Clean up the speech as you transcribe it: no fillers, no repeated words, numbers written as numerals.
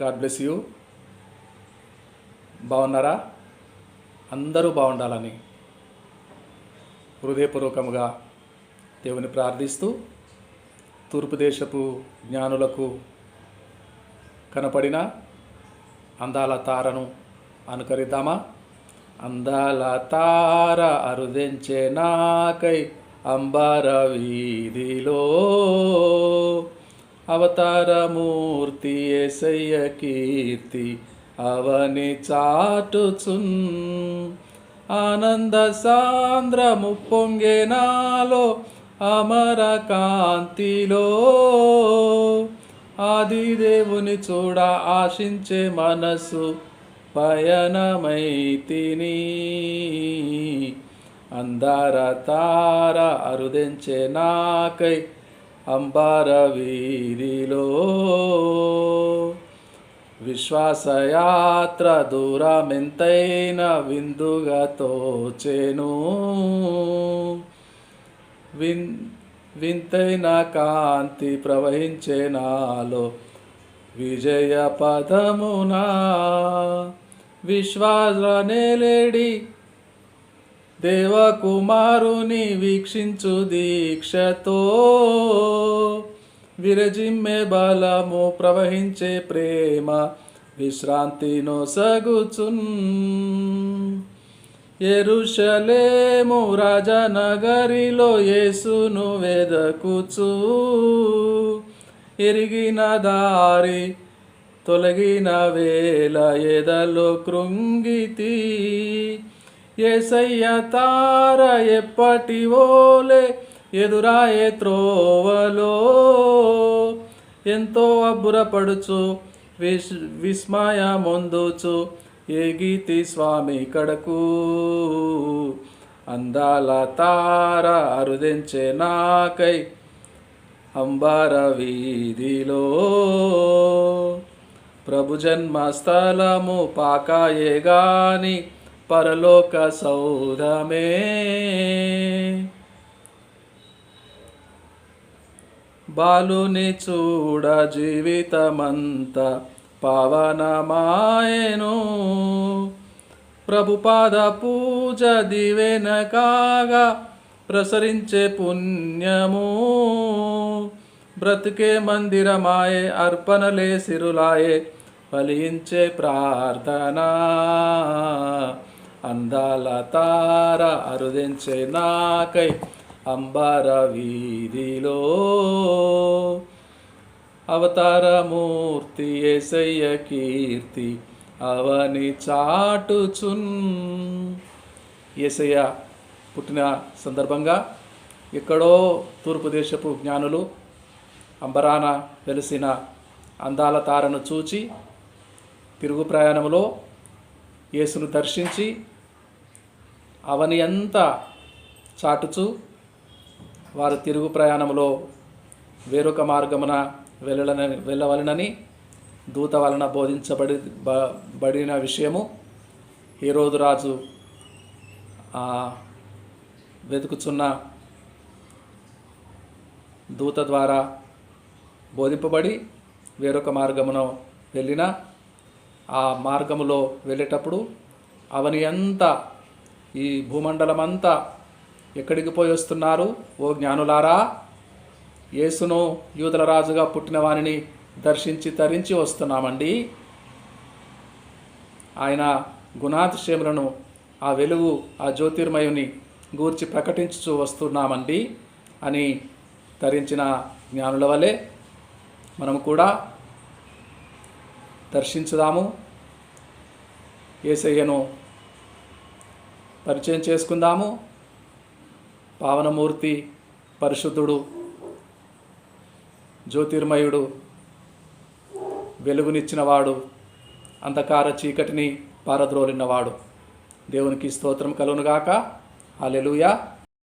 God bless you. బాగున్నారా? అందరూ బాగుండాలని హృదయపూర్వకముగా దేవుని ప్రార్థిస్తూ తూర్పు దేశపు జ్ఞానులకు కనపడిన అందాల తారను అనుకరిద్దామా? అందాల తార అరుదెంచే నాకై అంబర వీధిలో అవతారమూర్తి యేసయ్య కీర్తి అవని చాటుచున్ ఆనంద సాంద్రము పొంగే నాలో అమర కాంతిలో ఆది దేవుని చూడ ఆశించే మనసు పయనమైతిని. అందార తార అరుదెంచే నాకై అంబర వీధిలో విశ్వాసయాత్ర దూరమెంతైన విందుగా తోచెను. వింతైన కాంతి ప్రవహించే నాలో విజయ పదమునా విశ్వాసనేలేడి దేవకుమారుని వీక్షించు దీక్షతో విరజిమ్మే బలము ప్రవహించే ప్రేమ విశ్రాంతిను సగుచున్. యెరూషలేము రాజనగరిలో యేసును వెదకుచు ఎరిగిన దారి తొలగిన వేళ ఎదలో కృంగితి. యేసయ్య తార ఎప్పటి ఓలే ఎదురాయే త్రోవలో ఎంతో అబ్బురపడుచు విస్మయమొందుచు ఏగితి స్వామి కడకు. అందాల తార అరుదెంచే నాకై అంబర వీధిలో ప్రభు జన్మస్థలము పాకాయే గాని పరలోక సౌధమే. బాలుని చూడ జీవితమంతా పావనమాయెను. ప్రభుపాద పూజ దివెన కాగా ప్రసరించే పుణ్యము బ్రతుకే మందిరమాయే అర్పణలే సిరులాయే ఫలించే ప్రార్థన. అందాల తార అరుదెంచే నాకై అంబర వీధిలో అవతారమూర్తి యేసయ్య కీర్తి అవని చాటుచున్. యేసయ్య పుట్టిన సందర్భంగా ఎక్కడో తూర్పు దేశపు జ్ఞానులు అంబరాన వెలిసిన అందాల తారను చూచి తిరుగు ప్రయాణంలో యేసును దర్శించి అవని అంతా చాటుచు వారు తిరుగు ప్రయాణంలో వేరొక మార్గమున వెళ్ళవలనని దూత వలన బడిన విషయము హేరోదు రాజు వెతుకుచున్న దూత ద్వారా బోధింపబడి వేరొక మార్గమున వెళ్ళిన ఆ మార్గములో వెళ్ళేటప్పుడు అవని అంతా ఈ భూమండలమంతా ఎక్కడికి పోయి వస్తున్నారు ఓ జ్ఞానులారా? యేసును యూదుల రాజుగా పుట్టిన వారిని దర్శించి తరించి వస్తున్నామండి. ఆయన గుణాతిశయములను ఆ వెలుగు ఆ జ్యోతిర్మయుని గూర్చి ప్రకటించుచూ వస్తున్నామండి అని తరించిన జ్ఞానుల వలె మనము కూడా దర్శించుదాము. యేసయ్యను పరిచయం చేసుకుందాము. పావనమూర్తి, పరిశుద్ధుడు, జ్యోతిర్మయుడు, వెలుగునిచ్చినవాడు, అంధకార చీకటిని పారద్రోలినవాడు. దేవునికి స్తోత్రం కలుగునుగాక. హల్లెలూయా.